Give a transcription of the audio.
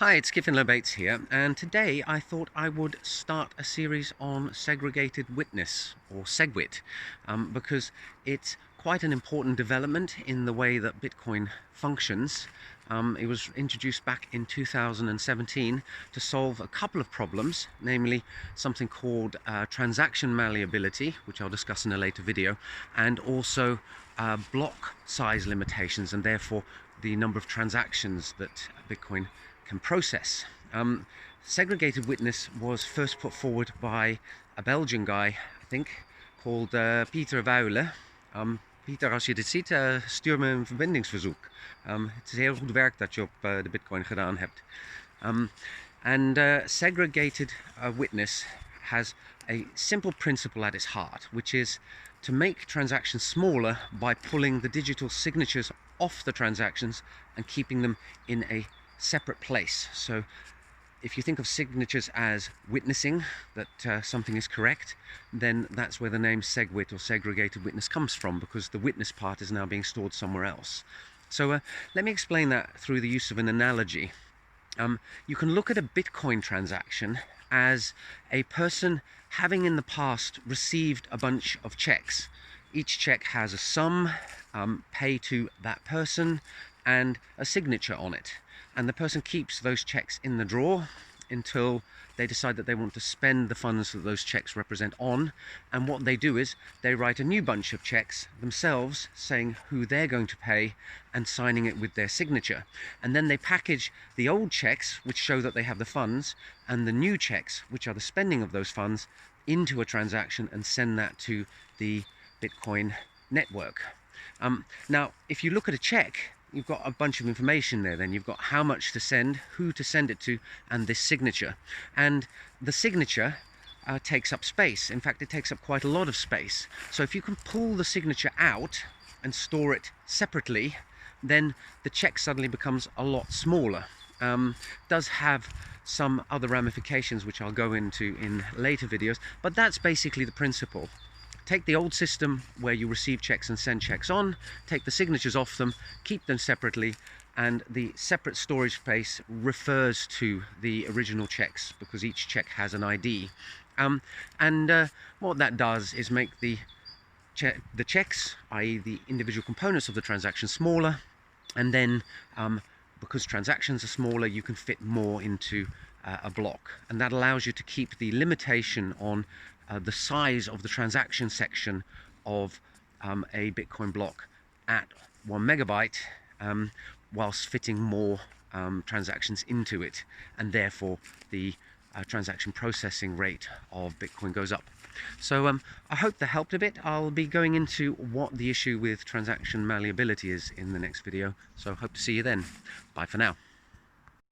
Hi, it's Kiffin Bates here, and today I thought I would start a series on segregated witness, or segwit, because it's quite an important development in the way that Bitcoin functions. It was introduced back in 2017 to solve a couple of problems, namely something called transaction malleability, which I'll discuss in a later video, and also block size limitations, and therefore the number of transactions that Bitcoin can process. Segregated witness was first put forward by a Belgian guy, I think, called Pieter Wuille. Pieter, als je dit ziet, stuur me een verbindingsverzoek. Het is heel goed werk dat je op de Bitcoin gedaan hebt. And segregated witness has a simple principle at its heart, which is to make transactions smaller by pulling the digital signatures off the transactions and keeping them in a separate place. So if you think of signatures as witnessing that something is correct, then that's where the name segwit or segregated witness comes from, because the witness part is now being stored somewhere else. So let me explain that through the use of an analogy. You can look at a Bitcoin transaction as a person having in the past received a bunch of checks. Each check has a sum, pay to that person, and a signature on it. And the person keeps those checks in the drawer until they decide that they want to spend the funds that those checks represent on. And what they do is they write a new bunch of checks themselves, saying who they're going to pay and signing it with their signature. And then they package the old checks, which show that they have the funds, and the new checks, which are the spending of those funds, into a transaction and send that to the Bitcoin network. Now, if you look at a check, you've got a bunch of information there. Then you've got how much to send, who to send it to, and this signature. And the signature takes up space. In fact, it takes up quite a lot of space. So if you can pull the signature out and store it separately, then the check suddenly becomes a lot smaller. Does have some other ramifications which I'll go into in later videos, but that's basically the principle. Take the old system where you receive checks and send checks on, take the signatures off them, keep them separately, and the separate storage space refers to the original checks because each check has an ID. What that does is make the checks, i.e. the individual components of the transaction, smaller, and then because transactions are smaller, you can fit more into a block, and that allows you to keep the limitation on the size of the transaction section of a Bitcoin block at 1 megabyte, whilst fitting more transactions into it, and therefore the transaction processing rate of Bitcoin goes up. So I hope that helped a bit. I'll be going into what the issue with transaction malleability is in the next video, so hope to see you then. Bye for now.